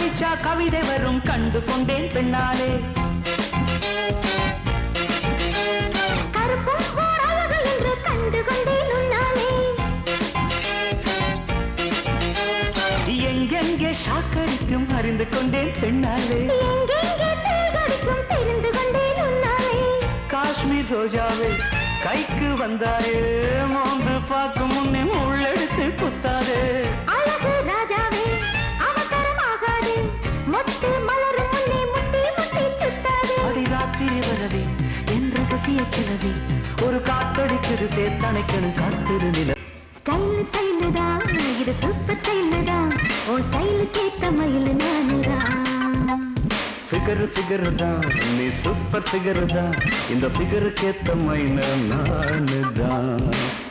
படிச்சா கவிதை வரும் கண்டு கொண்டேன் பெண்ணாலே கருப்பும் அழகு என்று கண்டு கொண்டேன் உன்னாலே எங்கெங்கே ஷாக்கடிக்கும் அறிந்து கொண்டேன் பெண்ணாலே எங்கெங்கே தேகடிக்கும் தெரிந்து கொண்டேன் உன்னாலே காஷ்மீர் ரோஜாவே கைக்கு வந்தாரே மோந்து பார்க்கும் முன்னே முள்ளெடுத்து குத்தாரே அழகு ராஜாவே அவசரமாகாதே மொட்டு மலரும் முன்னே முட்டி முட்டி சுத்தாதே அடி ராத்திரி வரதே என்று பசியச்சிலதே ஒரு காத்தடிக்குது சேர்த்தணைக்கணும் காத்திரு நில ஸ்டைல் ஸ்டைல் தான் இது சூப்பர் ஸ்டைல் தான் ஓ ஸ்டைல் கேட்ட மயில் நானுதான் ஃபிகர் தான் நீ சூப்பர் ஃபிகர் தான் இந்த ஃபிகருக்கு ஏத்த மைன நானு தான்